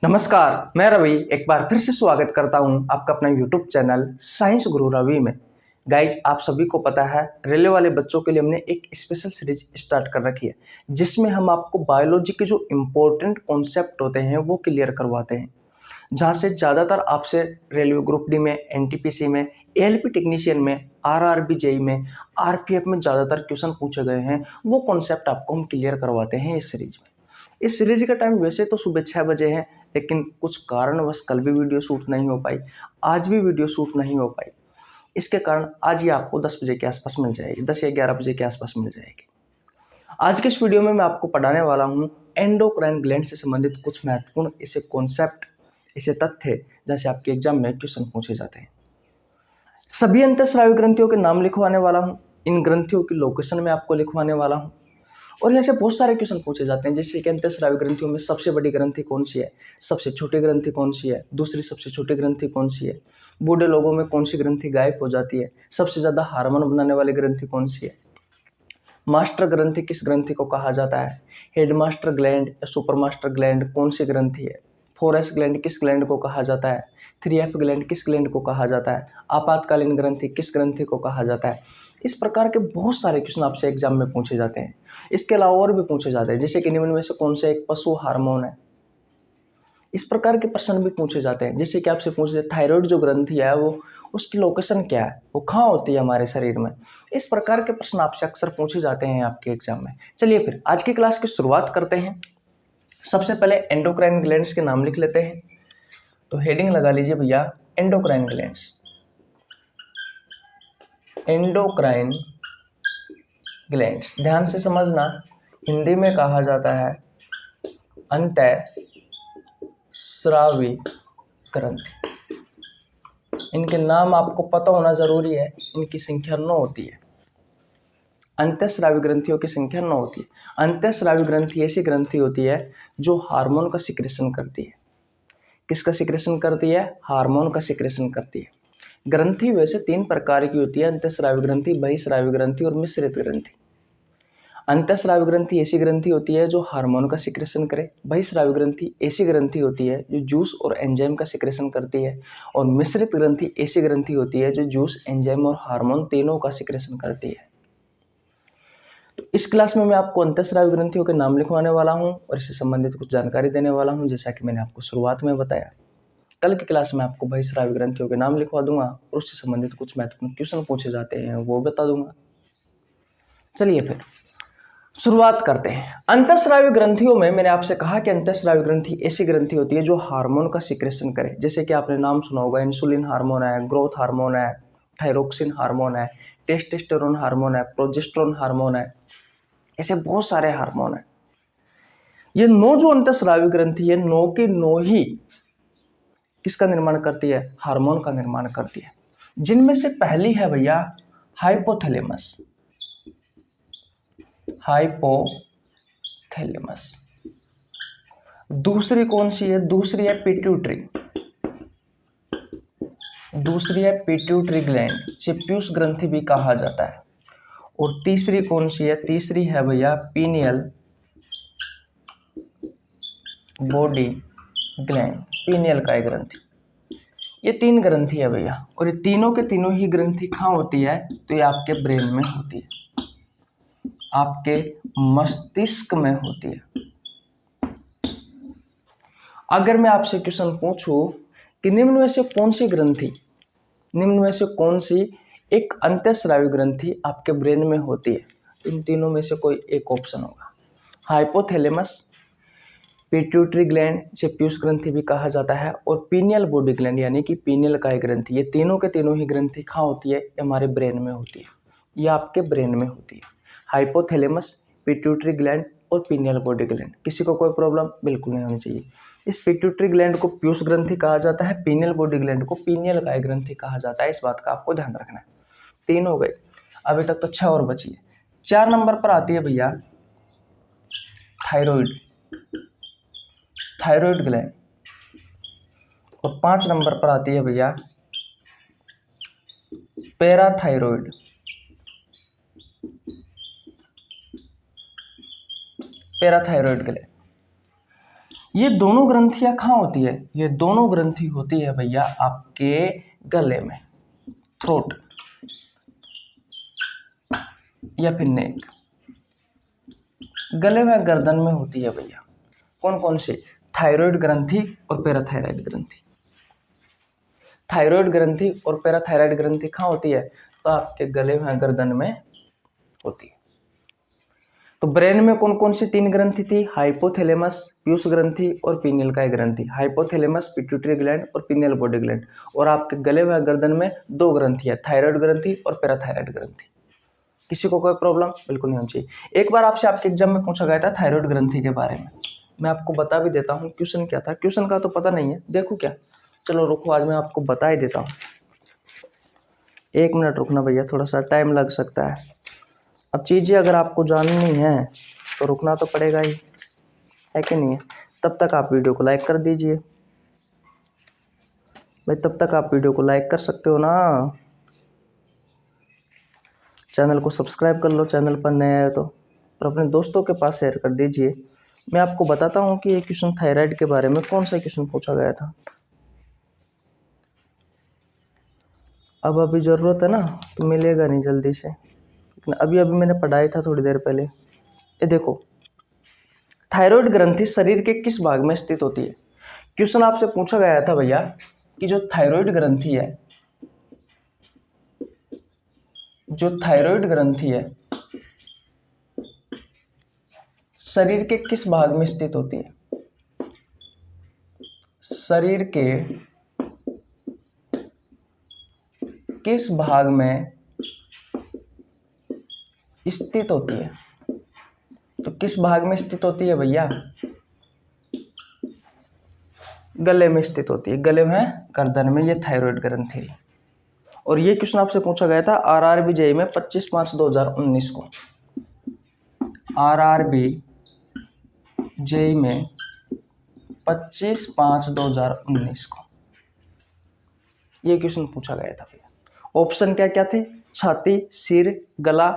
नमस्कार, मैं रवि एक बार फिर से स्वागत करता हूं आपका अपना YouTube चैनल साइंस गुरु रवि में। गाइज, आप सभी को पता है रेलवे वाले बच्चों के लिए हमने एक स्पेशल सीरीज स्टार्ट कर रखी है जिसमें हम आपको बायोलॉजी के जो इम्पोर्टेंट कॉन्सेप्ट होते हैं वो क्लियर करवाते हैं। जहां से ज़्यादातर आपसे रेलवे ग्रुप डी में, एनटीपीसी में, एएलपी टेक्नीशियन में, आरआरबी जेई में, आरपीएफ में ज़्यादातर क्वेश्चन पूछे गए हैं, वो कॉन्सेप्ट आपको हम क्लियर करवाते हैं इस सीरीज में। इस सीरीज का टाइम वैसे तो सुबह 6 बजे है, लेकिन कुछ कारणवश कल भी वीडियो शूट नहीं हो पाई, आज भी वीडियो शूट नहीं हो पाई। इसके कारण आज ये आपको 10 बजे के आसपास मिल जाएगी, 10 या 11 बजे के आसपास मिल जाएगी। आज के इस वीडियो में मैं आपको पढ़ाने वाला हूँ एंडोक्राइन ग्लैंड से संबंधित कुछ महत्वपूर्ण ऐसे कॉन्सेप्ट, ऐसे तथ्य जैसे आपके एग्जाम में क्वेश्चन पूछे जाते हैं। सभी अंतःस्रावी ग्रंथियों के नाम लिखवाने वाला हूँ, इन ग्रंथियों की लोकेशन में आपको लिखवाने वाला हूँ। और यहाँ से बहुत सारे क्वेश्चन पूछे जाते हैं, जैसे कि अंतःस्रावी ग्रंथियों में सबसे बड़ी ग्रंथि कौन सी है, सबसे छोटी ग्रंथि कौन सी है, दूसरी सबसे छोटी ग्रंथि कौन सी है, बूढ़े लोगों में कौन सी ग्रंथि गायब हो जाती है, सबसे ज़्यादा हार्मोन बनाने वाली ग्रंथि कौन सी है, मास्टर ग्रंथि किस ग्रंथि को कहा जाता है, हेडमास्टर ग्लैंड या सुपरमास्टर ग्लैंड कौन सी ग्रंथि है, फोरेस ग्लैंड किस ग्लैंड को कहा जाता है, 3F ग्लैंड किस ग्लैंड को कहा जाता है, आपातकालीन ग्रंथि किस ग्रंथि को कहा जाता है। इस प्रकार के बहुत सारे क्वेश्चन आपसे एग्जाम में पूछे जाते हैं। इसके अलावा और भी पूछे जाते हैं, जैसे कि निम्न में से कौन सा एक पशु हार्मोन है। इस प्रकार के प्रश्न भी पूछे जाते हैं, जैसे कि आपसे पूछे थायराइड जो ग्रंथि है वो उसकी लोकेशन क्या है, वो कहाँ होती है हमारे शरीर में। इस प्रकार के प्रश्न आपसे अक्सर पूछे जाते हैं आपके एग्जाम में। चलिए फिर आज की क्लास की शुरुआत करते हैं। सबसे पहले एंडोक्राइन ग्लैंड्स के नाम लिख लेते हैं। तो हेडिंग लगा लीजिए भैया, एंडोक्राइन ग्लैंड्स। एंडोक्राइन ग्लैंड्स ध्यान से समझना, हिंदी में कहा जाता है अंतःस्रावी ग्रंथि। इनके नाम आपको पता होना जरूरी है। इनकी संख्या 9 होती है। अंतःस्रावी ग्रंथियों की संख्या 9 होती है। अंतःस्रावी ग्रंथि ऐसी ग्रंथि होती है जो हार्मोन का सिक्रेशन करती है। किसका सिक्रेशन करती है? हार्मोन का सिक्रेशन करती है। ग्रंथि वैसे 3 प्रकार की होती है, अंतःस्रावी ग्रंथि, बहिःस्रावी ग्रंथि और मिश्रित ग्रंथि। अंतःस्रावी ग्रंथि ऐसी ग्रंथि होती है जो हार्मोन का सिक्रेशन करे। बहिःस्रावी ग्रंथि ऐसी ग्रंथि होती है जो जूस और एंजाइम का सिक्रेशन करती है। और मिश्रित ग्रंथि ऐसी ग्रंथि होती है जो जूस, एंजाइम और हार्मोन तीनों का सिक्रेशन करती है। तो इस क्लास में मैं आपको अंतःस्रावी ग्रंथियों के नाम लिखवाने वाला हूं और इससे संबंधित कुछ जानकारी देने वाला हूं, जैसा कि मैंने आपको शुरुआत में बताया। कल की क्लास में आपको बहिःस्रावी ग्रंथियों के नाम लिखवा दूंगा और उससे संबंधित कुछ महत्वपूर्ण क्वेश्चन पूछे जाते हैं वो बता दूंगा। चलिए फिर शुरुआत करते हैं। अंतःस्रावी ग्रंथियों में मैंने आपसे कहा कि अंतःस्रावी ग्रंथि ऐसी ग्रंथि होती है जो हार्मोन का सिक्रेशन करे। जैसे कि आपने नाम सुना होगा, इंसुलिन हार्मोन है, ग्रोथ हार्मोन है, थायरोक्सिन हार्मोन है, टेस्टोस्टेरोन हार्मोन है, प्रोजेस्टेरोन हार्मोन है, ऐसे बहुत सारे हार्मोन है। ये 9 जो अंतःस्रावी ग्रंथि है, 9 के 9 ही किसका निर्माण करती है? हार्मोन का निर्माण करती है। जिनमें से पहली है भैया हाइपोथैलेमस। हाइपोथैलेमस। दूसरी कौन सी है? दूसरी है पिट्यूटरी। दूसरी है पिट्यूटरी ग्लैंड, जिसे पीयूष ग्रंथि भी कहा जाता है। और तीसरी कौन सी है? तीसरी है भैया पीनियल बॉडी ग्लैंड, पीनियल का एक ग्रंथि। ये 3 ग्रंथि है भैया, और ये तीनों के तीनों ही ग्रंथि कहाँ होती है? तो ये आपके ब्रेन में होती है, आपके मस्तिष्क में होती है। अगर मैं आपसे क्वेश्चन पूछूं कि निम्न में से कौन सी ग्रंथि, निम्न में से कौन सी एक अंतःस्रावी ग्रंथि आपके ब्रेन में होती है, इन तीनों में से कोई एक ऑप्शन होगा। हाइपोथैलेमस, पिट्यूटरी ग्लैंड, जिसे पीयूष ग्रंथि भी कहा जाता है, और पीनियल बॉडी ग्लैंड यानी कि पीनियल का एक ग्रंथि। ये तीनों के तीनों ही ग्रंथि कहाँ होती है? हमारे ब्रेन में होती है, ये आपके ब्रेन में होती है। हाइपोथैलेमस, पिट्यूटरी ग्लैंड और पीनियल बॉडी ग्लैंड। किसी को कोई प्रॉब्लम बिल्कुल नहीं होनी चाहिए। इस पिट्यूटरी ग्लैंड को पीयूष ग्रंथि कहा जाता है, पीनियल बॉडी ग्लैंड को पीनियल का एक ग्रंथि कहा जाता है। इस बात का आपको ध्यान रखना है। 3 हो गए, अभी तक तो 6 और बची है। 4 नंबर पर आती है भैया थायराइड, थायराइड ग्लैंड। और 5 नंबर पर आती है भैया पैराथायराइड। Parathyroid gland. ये दोनों ग्रंथियां कहाँ होती है? ये दोनों ग्रंथि होती है भैया आपके गले में, थ्रोट या फिर नेक, गले में गर्दन में होती है भैया। कौन कौन से? थायराइड ग्रंथि और पैराथायराइड ग्रंथि। थायराइड ग्रंथि और पैराथायराइड ग्रंथि कहाँ होती है? तो आपके गले में गर्दन में होती है। तो ब्रेन में कौन कौन सी 3 ग्रंथि थी? हाइपोथैलेमस, पीयूष ग्रंथि और पीनियल काय ग्रंथि। हाइपोथैलेमस पिट्यूटरी ग्लैंड और पीनियल बॉडी ग्लैंड। और आपके गले में गर्दन में 2 ग्रंथि है, थायराइड ग्रंथि और पैराथायराइड ग्रंथि। किसी को कोई प्रॉब्लम बिल्कुल नहीं होनी चाहिए। एक बार आपसे आपके एग्जाम में पूछा गया था थायराइड ग्रंथि के बारे में, मैं आपको बता भी देता हूँ क्वेश्चन क्या था। क्वेश्चन का तो पता नहीं है, देखो क्या, चलो रुको, आज मैं आपको बता ही देता हूँ। 1 मिनट रुकना भैया, थोड़ा सा टाइम लग सकता है। अब चीज़ें अगर आपको जाननी है तो रुकना तो पड़ेगा ही, है कि नहीं है? तब तक आप वीडियो को लाइक कर दीजिए भाई, तब तक आप वीडियो को लाइक कर सकते हो ना। चैनल को सब्सक्राइब कर लो, चैनल पर नए आए तो, और अपने दोस्तों के पास शेयर कर दीजिए। मैं आपको बताता हूँ कि ये क्वेश्चन थायराइड के बारे में कौन सा क्वेश्चन पूछा गया था। अब अभी ज़रूरत है ना तो मिलेगा नहीं जल्दी से, लेकिन अभी मैंने पढ़ाया था थोड़ी देर पहले। ये देखो, थायराइड ग्रंथि शरीर के किस भाग में स्थित होती है? क्वेश्चन आपसे पूछा गया था भैया कि जो थायराइड ग्रंथि है, जो थायराइड ग्रंथि है शरीर के किस भाग में स्थित होती है? शरीर के किस भाग में स्थित होती है? तो किस भाग में स्थित होती है भैया? गले में स्थित होती है, गले में गर्दन में, ये थायराइड ग्रंथि है। और ये क्वेश्चन आपसे पूछा गया था आरआरबी जेईई में 25/5/2019 को। आरआरबी जेईई में 25/5/2019 को ये क्वेश्चन पूछा गया था भैया। ऑप्शन क्या क्या थे? छाती, सिर, गला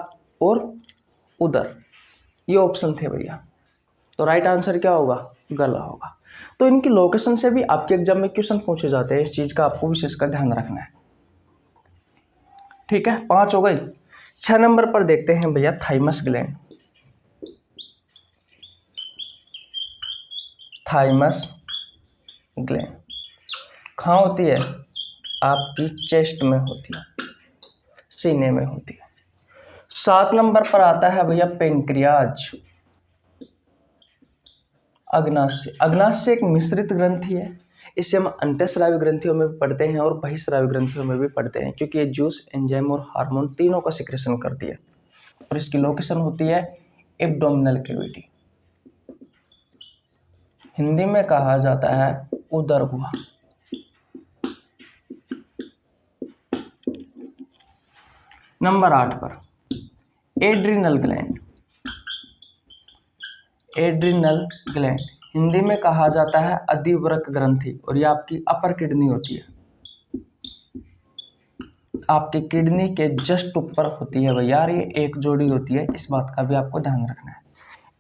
और उदर, ये ऑप्शन थे भैया। तो राइट आंसर क्या होगा? गला होगा। तो इनकी लोकेशन से भी आपके एग्जाम में क्वेश्चन पूछे जाते हैं, इस चीज का आपको विशेषकर ध्यान रखना है। ठीक है, 5 हो गई। 6 नंबर पर देखते हैं भैया थाइमस ग्लैंड। थाइमस ग्लैंड कहाँ होती है? आपकी चेस्ट में होती है, सीने में होती है। 7 नंबर पर आता है भैया पेंक्रियाज, अग्नाशय। अग्नाशय एक मिश्रित ग्रंथि है, इसे हम अंतःस्रावी ग्रंथियों में भी पढ़ते हैं और बहिःस्रावी ग्रंथियों में भी पढ़ते हैं, क्योंकि ये जूस, एंजाइम और हार्मोन तीनों का सिक्रेशन करती है। और इसकी लोकेशन होती है एब्डोमिनल कैविटी, हिंदी में कहा जाता है उदर गुहा। नंबर 8 पर adrenal gland. Adrenal gland Hindi में कहा जाता है अधिवृक्क ग्रंथि, और ये आपकी अपर किडनी होती है, आपकी किडनी के जस्ट ऊपर होती है भैया। ये एक जोड़ी होती है, इस बात का भी आपको ध्यान रखना है।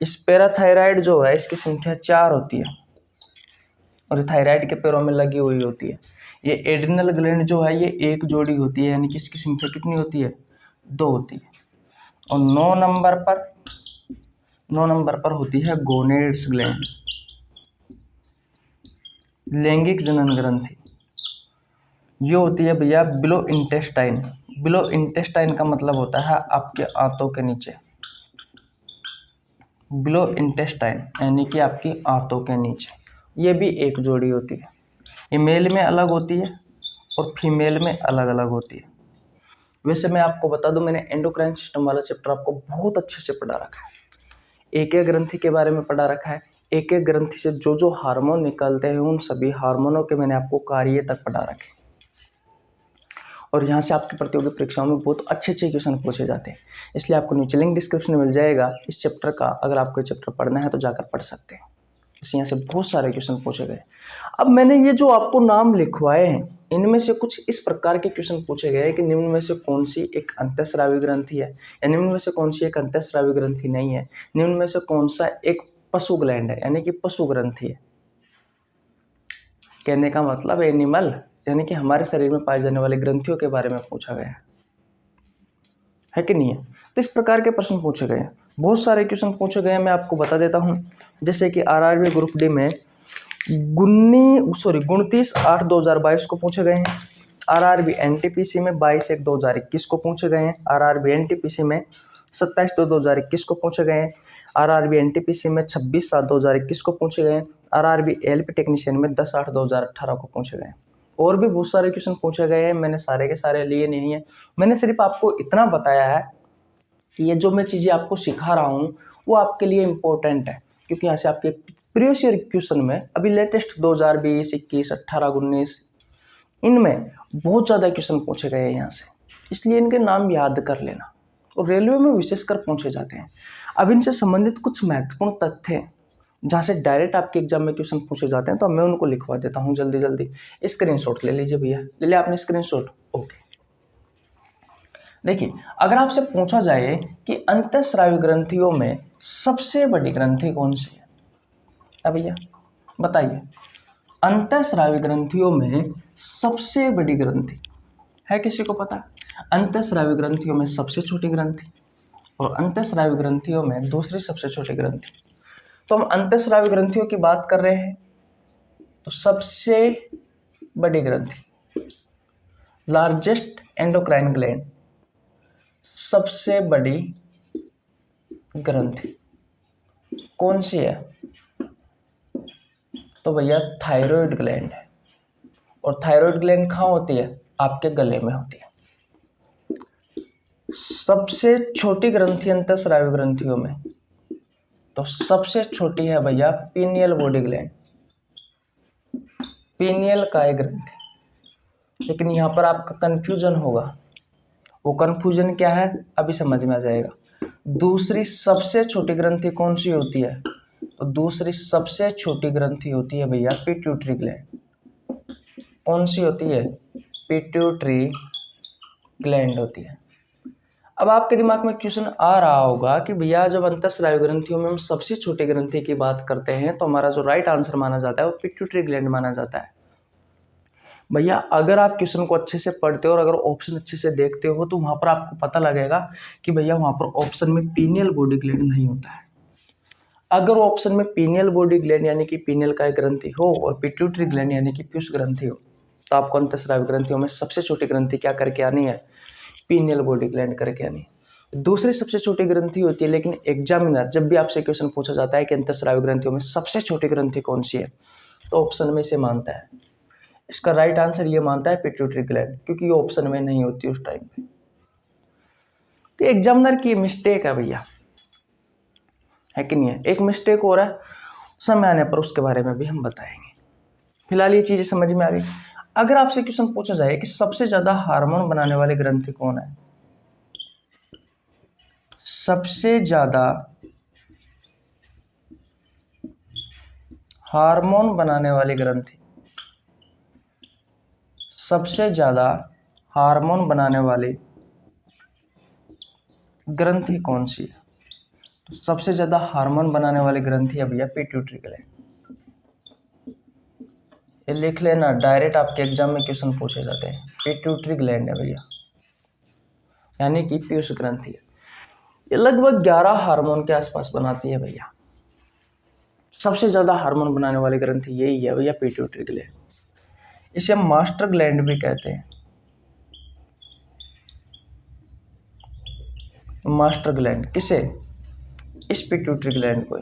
इस पैराथायराइड जो है इसकी संख्या 4 होती है, और थायराइड के पैरों में लगी हुई होती है। ये एड्रिनल ग्लैंड जो है ये एक जोड़ी होती है, यानी कि इसकी संख्या कितनी होती है? 2 होती है। और 9 नंबर पर होती है गोनेड्स ग्लैंड, लैंगिक जनन ग्रंथि। ये होती है भैया बिलो इंटेस्टाइन। बिलो इंटेस्टाइन का मतलब होता है आपके आंतों के नीचे, बिलो इंटेस्टाइन यानी कि आपकी आंतों के नीचे। ये भी एक जोड़ी होती है, ये मेल में अलग होती है और फीमेल में अलग अलग होती है। वैसे मैं आपको बता दूं, मैंने एंडोक्राइन सिस्टम वाला चैप्टर आपको बहुत अच्छे से पढ़ा रखा है, एक एक ग्रंथि के बारे में पढ़ा रखा है, एक एक ग्रंथि से जो जो हार्मोन निकलते हैं उन सभी हार्मोनों के मैंने आपको कार्य तक पढ़ा रखे। और यहाँ से आपकी प्रतियोगी परीक्षाओं में बहुत अच्छे अच्छे क्वेश्चन पूछे जाते हैं, इसलिए आपको नीचे लिंक डिस्क्रिप्शन में मिल जाएगा इस चैप्टर का। अगर आपको चैप्टर पढ़ना है तो जाकर पढ़ सकते हैं, इसलिए यहाँ से बहुत सारे क्वेश्चन पूछे गए। अब मैंने ये जो आपको नाम लिखवाए हैं इनमें से कुछ इस प्रकार के क्वेश्चन पूछे गए कि निम्न में से कौन सी एक अंतःस्रावी ग्रंथि है, या निम्न में से कौन सी एक अंतःस्रावी ग्रंथि नहीं है, निम्न में से कौन सा एक पशु ग्लैंड है यानी कि पशु ग्रंथि है। कहने का मतलब एनिमल यानी कि हमारे शरीर में पाए जाने वाली ग्रंथियों के बारे में पूछा गया है कि नहीं है। तो इस प्रकार के प्रश्न पूछे गए हैं, बहुत सारे क्वेश्चन पूछे गए हैं, मैं आपको बता देता हूँ। जैसे कि आरआरबी ग्रुप डी में 29/8/2022 को पूछे गए हैं। आरआरबी एनटीपीसी में 22/1/2021 को पूछे गए हैं। आरआरबी एनटीपीसी में 27/2/2021 को पूछे गए हैं। आरआरबी एनटीपीसी में 26/7/2021 को पूछे गए हैं। आरआरबी एलपी टेक्नीशियन में 10/8/2018 को पूछे गए हैं। और भी बहुत सारे क्वेश्चन पूछे गए हैं, मैंने सारे के सारे लिए नहीं है। मैंने सिर्फ आपको इतना बताया है कि ये जो मैं चीज़ें आपको सिखा रहा हूँ वो आपके लिए इम्पोर्टेंट है, क्योंकि यहाँ से आपके प्रीवियस ईयर क्वेश्चन में अभी लेटेस्ट 2020, 21, 18, 19 इनमें बहुत ज़्यादा क्वेश्चन पूछे गए हैं यहाँ से, इसलिए इनके नाम याद कर लेना। और रेलवे में विशेषकर पूछे जाते हैं। अब इनसे संबंधित कुछ महत्वपूर्ण तथ्य हैं जहाँ से डायरेक्ट आपके एग्जाम में क्वेश्चन पूछे जाते हैं, तो मैं उनको लिखवा देता हूँ जल्दी जल्दी। स्क्रीनशॉट ले लीजिए भैया, ले लिया आपने स्क्रीनशॉट? ओके। देखिए, अगर आपसे पूछा जाए कि अंतःस्रावी ग्रंथियों में सबसे बड़ी ग्रंथि कौन सी है, अब भैया बताइए, अंतःस्रावी ग्रंथियों में सबसे बड़ी ग्रंथि है, किसी को पता? अंतःस्रावी ग्रंथियों में सबसे छोटी ग्रंथि और अंतःस्रावी ग्रंथियों में दूसरी सबसे छोटी ग्रंथि। तो हम अंतःस्रावी ग्रंथियों की बात कर रहे हैं, तो सबसे बड़ी ग्रंथि, लार्जेस्ट एंडोक्राइन ग्लैंड, सबसे बड़ी ग्रंथि कौन सी है? तो भैया थायराइड ग्लैंड है। और थायराइड ग्लैंड कहाँ होती है? आपके गले में होती है। सबसे छोटी ग्रंथि अंतःस्रावी ग्रंथियों में, तो सबसे छोटी है भैया पीनियल बॉडी ग्लैंड, पीनियल काय ग्रंथि। लेकिन यहाँ पर आपका कंफ्यूजन होगा, वो कंफ्यूजन क्या है अभी समझ में आ जाएगा। दूसरी सबसे छोटी ग्रंथि कौन सी होती है? तो दूसरी सबसे छोटी ग्रंथि होती है भैया पिट्यूटरी ग्लैंड। कौन सी होती है? पिट्यूटरी ग्लैंड होती है। अब आपके दिमाग में क्वेश्चन आ रहा होगा कि भैया जब अंतःस्रावी ग्रंथियों में हम सबसे छोटी ग्रंथि की बात करते हैं तो हमारा जो राइट आंसर माना जाता है वो पिट्यूटरी ग्लैंड माना जाता है। भैया अगर आप क्वेश्चन को अच्छे से पढ़ते हो और अगर ऑप्शन अच्छे से देखते हो तो वहाँ पर आपको पता लगेगा कि भैया वहाँ पर ऑप्शन में पीनियल बॉडी ग्लैंड नहीं होता है। अगर ऑप्शन में पीनियल बॉडी ग्लैंड यानी कि पीनियल काय ग्रंथि हो और पिट्यूटरी ग्लैंड यानी कि पीयूष ग्रंथि हो, तो आपको अंतःस्रावी ग्रंथियों में सबसे छोटी ग्रंथि क्या करके आनी है? पीनियल बॉडी ग्लैंड करके आनी है। दूसरी सबसे छोटी ग्रंथि होती है, लेकिन एग्जामिनर जब भी आपसे क्वेश्चन पूछा जाता है कि अंतःस्रावी ग्रंथियों में सबसे छोटी ग्रंथि कौन सी है, तो ऑप्शन में से मानता है, इसका राइट आंसर ये मानता है पिट्यूटरी ग्लैंड, क्योंकि ये ऑप्शन में नहीं होती उस टाइम पे। तो एग्जामिनर की मिस्टेक है भैया, है कि नहीं है? एक मिस्टेक हो रहा है, समय आने पर उसके बारे में भी हम बताएंगे। फिलहाल ये चीजें समझ में आ गई। अगर आपसे क्वेश्चन पूछा जाए कि सबसे ज्यादा हार्मोन बनाने वाली ग्रंथि कौन है, सबसे ज्यादा हार्मोन बनाने वाली ग्रंथि, सबसे ज्यादा हार्मोन बनाने वाली ग्रंथि कौन सी है? तो सबसे ज्यादा हार्मोन बनाने वाली ग्रंथि है भैया पिट्यूटरी ग्लैंड। ये लिख लेना, डायरेक्ट आपके एग्जाम में क्वेश्चन पूछे जाते हैं। पिट्यूटरी ग्लैंड है भैया, यानी कि पीयूष ग्रंथि है। ये लगभग 11 हार्मोन के आसपास बनाती है भैया। सबसे ज्यादा हार्मोन बनाने वाली ग्रंथि यही है भैया, पिट्यूटरी ग्लैंड। इसे हम मास्टर ग्लैंड भी कहते हैं, मास्टर ग्लैंड। किसे? इस पिट्यूटरी ग्लैंड को।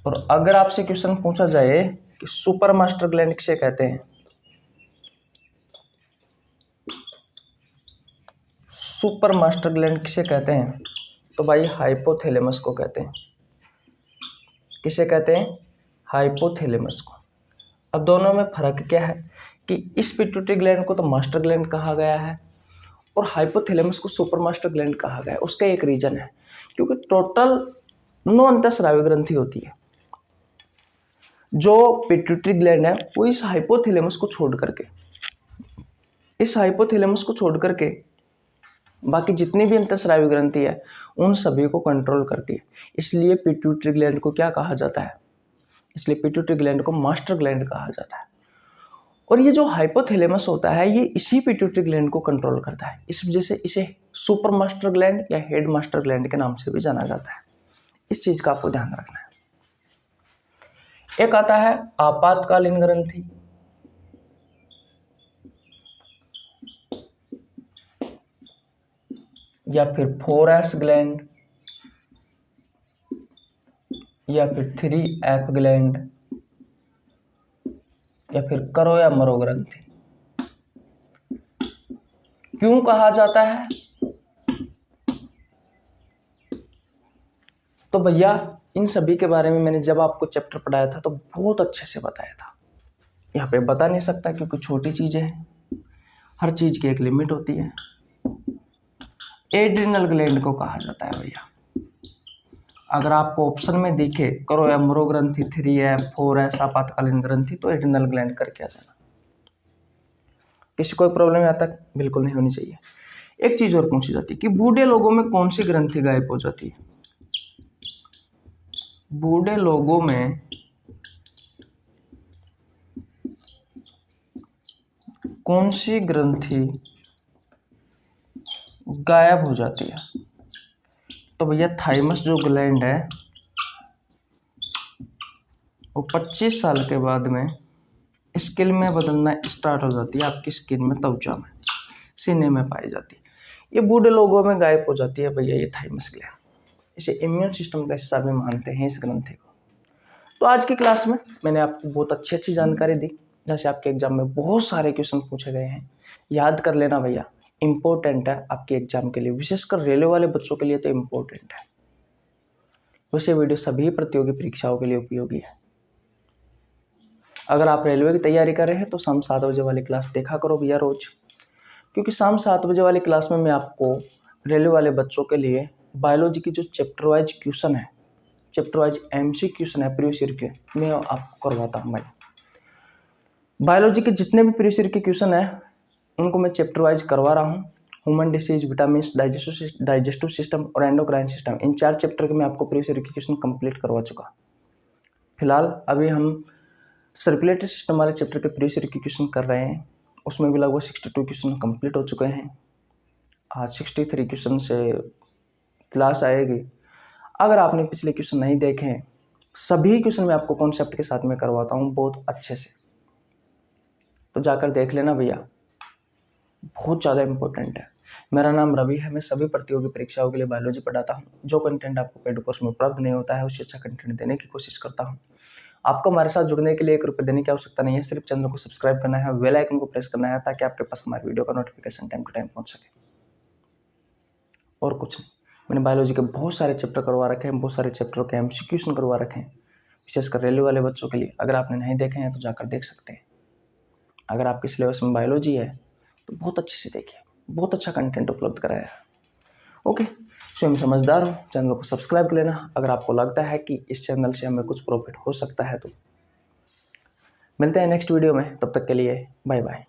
और अगर आपसे क्वेश्चन पूछा जाए कि सुपर मास्टर ग्लैंड किसे कहते हैं, सुपर मास्टर ग्लैंड किसे कहते हैं, तो भाई हाइपोथैलेमस को कहते हैं। किसे कहते हैं? हाइपोथैलेमस को। अब दोनों में फर्क क्या है कि इस पिट्यूटरी ग्लैंड को तो मास्टर ग्लैंड कहा गया है और हाइपोथैलेमस को सुपर मास्टर ग्लैंड कहा गया है। उसका एक रीजन है, क्योंकि टोटल 9 अंतःस्रावी ग्रंथि होती है। जो पिट्यूटरी ग्लैंड है वो इस हाइपोथैलेमस को छोड़ करके बाकी जितनी भी अंतःस्रावी ग्रंथि है उन सभी को कंट्रोल करती है। इसलिए पिट्यूटरी ग्लैंड को क्या कहा जाता है? इसलिए पिट्यूटरी ग्लैंड को मास्टर ग्लैंड कहा जाता है। और ये जो हाइपोथैलेमस होता है ये इसी पिट्यूटरी ग्लैंड को कंट्रोल करता है। इस वजह से इसे सुपर मास्टर ग्लैंड या हेड मास्टर ग्लैंड के नाम से भी जाना जाता है। इस चीज का आपको ध्यान रखना है। एक आता है आपातकालीन ग्रंथि, या फिर 4S ग्लैंड, या फिर 3F ग्लैंड, या फिर करो या मरो ग्रंथि। क्यों कहा जाता है? तो भैया इन सभी के बारे में मैंने जब आपको चैप्टर पढ़ाया था तो बहुत अच्छे से बताया था। यहाँ पे बता नहीं सकता क्योंकि छोटी चीजें हैं, हर चीज की एक लिमिट होती है। एड्रिनल ग्लैंड को कहा जाता है भैया। अगर आपको ऑप्शन में दिखे करो या मरो ग्रंथि, 3F, 4S आपातकालीन ग्रंथि, तो एड्रिनल ग्लैंड करके आ जाना। किसी कोई प्रॉब्लम यहाँ तक बिल्कुल नहीं होनी चाहिए। एक चीज और पूछी जाती है कि बूढ़े लोगों में कौन सी ग्रंथि गायब हो जाती है? बूढ़े लोगों में कौन सी ग्रंथि गायब हो जाती है? तो भैया थाइमस जो ग्लैंड है वो 25 साल के बाद में स्किन में बदलना स्टार्ट हो जाती है। आपकी स्किन में, त्वचा में, सीने में पाई जाती है। ये बूढ़े लोगों में गायब हो जाती है भैया ये थाइमस ग्लैंड। इसे इम्यून सिस्टम का हिस्सा भी मानते हैं इस ग्रंथि को। तो आज की क्लास में मैंने आपको बहुत अच्छी जानकारी दी। जैसे आपके एग्जाम में बहुत सारे क्वेश्चन पूछे गए हैं, याद कर लेना भैया, इंपॉर्टेंट है आपके एग्जाम के लिए, विशेषकर रेलवे वाले बच्चों के लिए तो इम्पोर्टेंट है। वैसे वीडियो सभी प्रतियोगी परीक्षाओं के लिए उपयोगी है। अगर आप रेलवे की तैयारी कर रहे हैं तो शाम 7 बजे वाली क्लास देखा करो भैया रोज, क्योंकि शाम 7 बजे वाली क्लास में मैं आपको रेलवे वाले बच्चों के लिए बायोलॉजी की जो चैप्टर वाइज क्वेश्चन है, चैप्टर वाइज MC क्वेश्चन है प्रीवियस ईयर के, मैं आपको करवाता हूँ भाई। बायोलॉजी के जितने भी प्रीवियस ईयर के क्वेश्चन है उनको मैं चैप्टर वाइज करवा रहा हूँ। Human disease, vitamin, digestive system और एंडोक्राइन सिस्टम, इन 4 चैप्टर के मैं आपको प्रीवियस ईयर के क्वेश्चन कंप्लीट करवा चुका। फिलहाल अभी हम सर्कुलेटरी सिस्टम वाले चैप्टर के प्रीवियस ईयर के क्वेश्चन कर रहे हैं, उसमें भी लगभग 62 क्वेश्चन कंप्लीट हो चुके हैं। आज 63 क्वेश्चन से क्लास आएगी। अगर आपने पिछले क्वेश्चन नहीं देखे हैं, सभी क्वेश्चन मैं आपको कॉन्सेप्ट के साथ में करवाता हूँ बहुत अच्छे से, तो जाकर देख लेना भैया, बहुत ज़्यादा इंपॉर्टेंट है। मेरा नाम रवि है, मैं सभी प्रतियोगी परीक्षाओं के लिए बायोलॉजी पढ़ाता हूँ। जो कंटेंट आपको पेड कोर्स में उपलब्ध नहीं होता है उससे अच्छा कंटेंट देने की कोशिश करता हूँ। आपको हमारे साथ जुड़ने के लिए 1 रुपये देने की आवश्यकता नहीं है, सिर्फ चैनल को सब्सक्राइब करना है, बेल आइकन को प्रेस करना है ताकि आपके पास हमारे वीडियो का नोटिफिकेशन टाइम टू टाइम पहुँच सके, और कुछ नहीं। मैंने बायोलॉजी के बहुत सारे चैप्टर करवा रखे हैं, बहुत सारे चैप्टरों के MC क्वेश्चन करवा रखे हैं, विशेषकर रेलवे वाले बच्चों के लिए। अगर आपने नहीं देखे हैं तो जाकर देख सकते हैं। अगर आपके सिलेबस में बायोलॉजी है तो बहुत अच्छे से देखिए, बहुत अच्छा कंटेंट उपलब्ध कराया है। ओके, स्वयं समझदार हो, चैनल को सब्सक्राइब कर लेना। अगर आपको लगता है कि इस चैनल से हमें कुछ प्रॉफिट हो सकता है तो मिलते हैं नेक्स्ट वीडियो में, तब तक के लिए बाय बाय।